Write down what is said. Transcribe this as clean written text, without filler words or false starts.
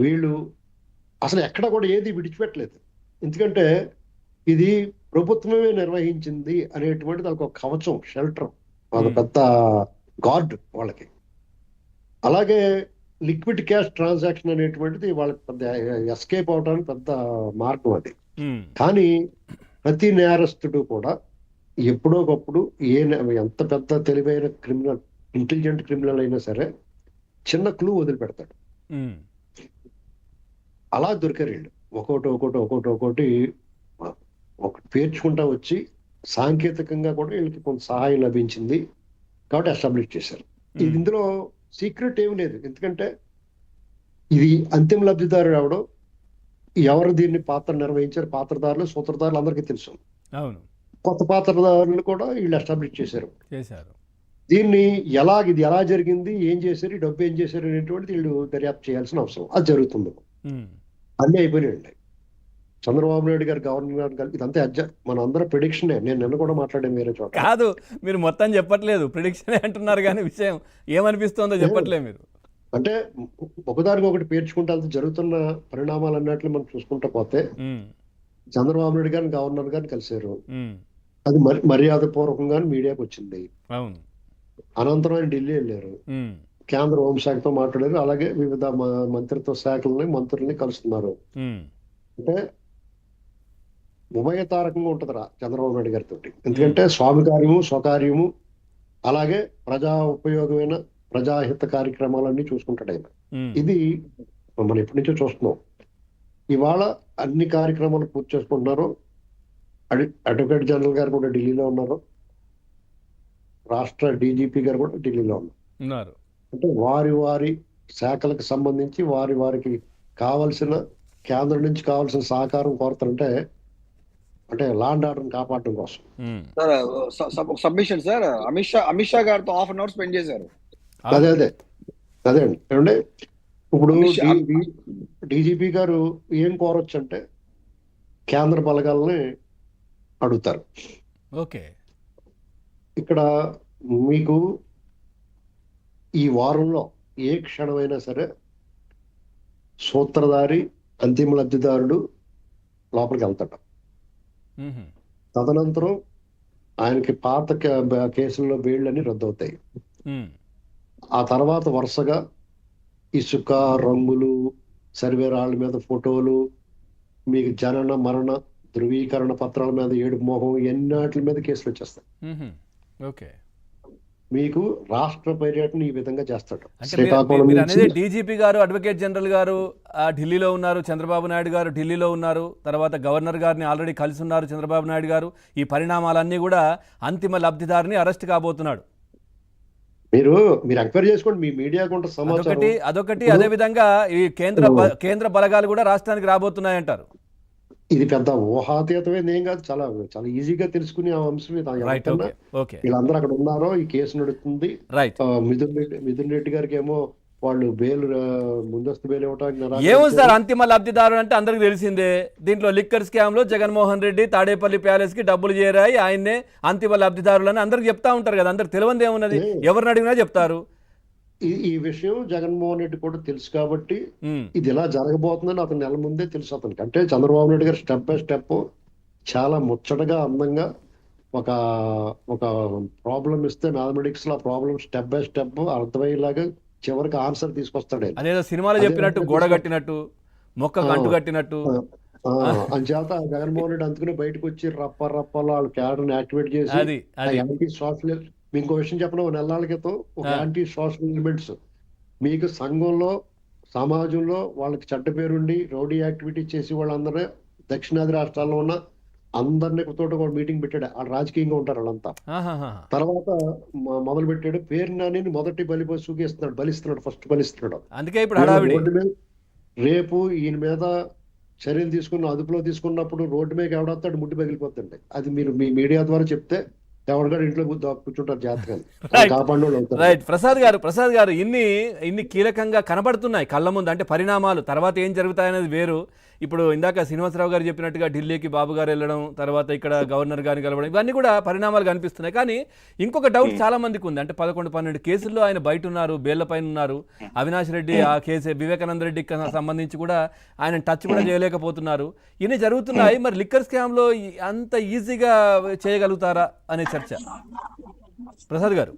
వీళ్ళు అసలు ఎక్కడ కూడా ఏది విడిచిపెట్టలేదు. ఎందుకంటే ఇది ప్రభుత్వమే నిర్వహించింది అనేటువంటిది వాళ్ళకి ఒక కవచం, షెల్టర్, అది పెద్ద గార్డ్ వాళ్ళకి. అలాగే లిక్విడ్ క్యాష్ ట్రాన్సాక్షన్ అనేటువంటిది వాళ్ళకి పెద్ద ఎస్కేప్ అవడానికి పెద్ద మార్గం అది. కానీ ప్రతి నేరస్తుడు కూడా ఎప్పుడో ఒకప్పుడు ఎంత పెద్ద తెలివైన క్రిమినల్, ఇంటెలిజెంట్ క్రిమినల్ అయినా సరే చిన్న క్లూ వదిలిపెడతాడు. అలా దొరికారు వీళ్ళు. ఒక్కోటి ఒకటి పేర్చుకుంటా వచ్చి సాంకేతికంగా కూడా వీళ్ళకి కొంత సహాయం లభించింది కాబట్టి ఎస్టాబ్లిష్ చేశారు. ఇది ఇందులో సీక్రెట్ ఏమి లేదు. ఎందుకంటే ఇది అంతిమ లబ్ధిదారుడు ఎవడో, ఎవరు దీన్ని పాత్ర నిర్వహించారు, పాత్రదారులు సూత్రధారులు అందరికీ తెలుసు. అవును, కొత్త పాత్రదారులు కూడా వీళ్ళు ఎస్టాబ్లిష్ చేశారు. దీన్ని ఇది ఎలా జరిగింది, ఏం చేశారు, ఈ డబ్బు ఏం చేశారు అనేటువంటిది వీళ్ళు దర్యాప్తు చేయాల్సిన అవసరం. అది జరుగుతుంది. అన్నీ అయిపోయినాయండి. చంద్రబాబు నాయుడు గారు, గవర్నర్ గారు, ఇదంతా మన అందరూ ప్రిడిక్షనే. నేను నిన్న కూడా మాట్లాడాను వేరే చోట. కాదు, మీరు మొత్తం చెప్పట్లేదు, ప్రిడిక్షనే అంటున్నారు కానీ విషయం ఏమనిపిస్తుందో చెప్పట్లేదు మీరు. అంటే ఒకదానికి ఒకటి పేర్చుకుంటే అంత జరుగుతున్న పరిణామాలు అన్నట్లు మనం చూసుకుంటా పోతే చంద్రబాబు నాయుడు గారిని, గవర్నర్ గారిని కలిశారు. అది మర్యాద పూర్వకంగా మీడియాకి వచ్చింది. అనంతరం ఆయన ఢిల్లీ వెళ్ళారు, కేంద్ర హోంశాఖతో మాట్లాడారు. అలాగే వివిధ మంత్రిత్వ శాఖలని, మంత్రుల్ని కలుస్తున్నారు. అంటే ఉభయతారకంగా ఉంటుందిరా చంద్రబాబు నాయుడు గారితో. ఎందుకంటే స్వామి కార్యము, స్వకార్యము, అలాగే ప్రజా ఉపయోగమైన ప్రజాహిత కార్యక్రమాలన్నీ చూసుకుంటాడు ఆయన. ఇది మనం ఎప్పటి నుంచో చూస్తున్నాం. ఇవాళ అన్ని కార్యక్రమాలు పూర్తి చేసుకుంటున్నారు. అడ్వకేట్ జనరల్ గారు కూడా ఢిల్లీలో ఉన్నారు, రాష్ట్ర డీజీపీ గారు కూడా ఢిల్లీలో ఉన్నారు. అంటే వారి శాఖలకు సంబంధించి వారికి కావలసిన, కేంద్రం నుంచి కావాల్సిన సహకారం కోరుతారంటే, అంటే లా అండ్ ఆర్డర్ కాపాడడం కోసం. సబ్మిషన్ సార్, అమిత్ షా గారితో హాఫ్ అన్ అవర్ స్పెండ్ చేశారు. అదే అండి. ఏమంటే ఇప్పుడు డీజీపీ గారు ఏం కోరొచ్చు అంటే కేంద్ర బలగాలని అడుగుతారు. ఓకే, ఇక్కడ మీకు ఈ వారంలో ఏ క్షణమైనా సరే సూత్రధారి, అంతిమ లబ్ధిదారుడు లోపలికి వెళ్తాడు. తదనంతరం ఆయనకి పాత కేసుల్లో బెయిళ్ళని రద్దవుతాయి. ఆ తర్వాత వరుసగా ఇసుక, రంగులు, సర్వే రాళ్ళ మీద ఫోటోలు, మీకు జనన మరణ ధృవీకరణ పత్రాల మీద ఏడుపు మోహం, ఎన్నాటి మీద కేసులు వచ్చేస్తాయి. మీకు రాష్ట్ర పర్యటన ఈ విధంగా చేస్తాడు. డీజీపీ గారు, అడ్వకేట్ జనరల్ గారు ఢిల్లీలో ఉన్నారు, చంద్రబాబు నాయుడు గారు ఢిల్లీలో ఉన్నారు, తర్వాత గవర్నర్ గారిని ఆల్రెడీ కలిసి ఉన్నారు చంద్రబాబు నాయుడు గారు. ఈ పరిణామాలన్నీ కూడా అంతిమ లబ్ధిదారిని అరెస్ట్ కాబోతున్నాడు. మీరు ఎంక్వైరీ చేసుకోండి, మీ మీడియా కొంత సమాచారం. అదొకటి అదే విధంగా ఈ కేంద్ర బలగాలు కూడా రాష్ట్రానికి రాబోతున్నాయంటారు. ఇది పెద్ద ఊహాతీతమైంది ఏం కాదు, చాలా చాలా ఈజీగా తెలుసుకునే అంశం. వీళ్ళందరూ అక్కడ ఉన్నారో, ఈ కేసు నడుస్తుంది. మిథున్ రెడ్డి గారికి ఏమో వాళ్ళు ముందస్తు బెయిల్ ఇవ్వడానికి ఏముంది సార్, అంతిమ లబ్ధిదారు అంటే అందరికి తెలిసిందే. దీంట్లో లిక్కర్ స్కామ్ లో జగన్మోహన్ రెడ్డి తాడేపల్లి ప్యాలెస్ కి డబ్బులు చేరాయి, ఆయన్నే అంతిమ లబ్ధిదారులని అందరికి చెప్తా ఉంటారు కదా. అందరికి తెలియదు ఏమున్నది, ఎవరిని అడిగినా చెప్తారు. ఈ విషయం జగన్మోహన్ రెడ్డి కూడా తెలుసు కాబట్టి ఇది ఇలా జరగబోతుందని అతను నెల ముందే తెలుసు అతనికి. అంటే చంద్రబాబు నాయుడు గారు స్టెప్ బై స్టెప్ చాలా ముచ్చటగా, అందంగా ఒక ప్రాబ్లం ఇస్తే మ్యాథమెటిక్స్ లో ప్రాబ్లం స్టెప్ బై స్టెప్ అర్థమయ్యేలాగా చివరికి ఆన్సర్ తీసుకొస్తాడు. అదేదో సినిమాలో చెప్పినట్టు, గోడ కట్టినట్టు, మొక్క గంటు కట్టినట్టు. అంచేత జగన్మోహన్ రెడ్డి అందుకనే బయటకు వచ్చి రప్పలో వాళ్ళ క్యాడర్ని యాక్టివేట్ చేసి యాంటీ సోషల్, ఇంకో విషయం చెప్పిన నెలల క్రితం ఒక యాంటీ సోషల్ ఎలిమెంట్స్ మీకు సంఘంలో, సమాజంలో వాళ్ళకి చెడ్డ పేరుండి రౌడీ యాక్టివిటీ చేసి వాళ్ళందరూ దక్షిణాది రాష్ట్రాల్లో ఉన్న అందరినీ తోట కూడా మీటింగ్ పెట్టాడు. వాళ్ళు రాజకీయంగా ఉంటారు వాళ్ళంతా. తర్వాత మొదలు పెట్టాడు, పేరు నాని మొదటి బలిస్తున్నాడు, ఫస్ట్ బలిస్తున్నాడు. అందుకే ఇప్పుడు రేపు ఈయన మీద చర్యలు తీసుకున్న, అదుపులో తీసుకున్నప్పుడు రోడ్డు మీద ఎవడొస్తాడు, ముడ్డి పగిలిపోతుంది. అది మీరు మీ మీడియా ద్వారా చెప్తే ఎవరిగారు ఇంట్లో కూర్చుంటారు జాతకాలు. రైట్, ప్రసాద్ గారు ఇన్ని కీలకంగా కనబడుతున్నాయి కళ్ళ ముందు. అంటే పరిణామాలు తర్వాత ఏం జరుగుతాయనేది వేరు. ఇప్పుడు ఇందాక శ్రీనివాసరావు గారు చెప్పినట్టుగా ఢిల్లీకి బాబు గారు వెళ్ళడం, తర్వాత ఇక్కడ గవర్నర్ గారిని కలవడం, ఇవన్నీ కూడా పరిణామాలు కనిపిస్తున్నాయి. కానీ ఇంకొక డౌట్ చాలా మందికి ఉంది. అంటే 11-12 కేసుల్లో ఆయన బయట ఉన్నారు, బెయిల్ పైన ఉన్నారు. అవినాష్ రెడ్డి ఆ కేసు, వివేకానంద రెడ్డికి సంబంధించి కూడా ఆయన టచ్ కూడా చేయలేకపోతున్నారు. ఇన్ని జరుగుతున్నాయి. మరి లిక్కర్ స్కామ్ లో అంత ఈజీగా చేయగలుగుతారా అనే చర్చ. ప్రసాద్ గారు.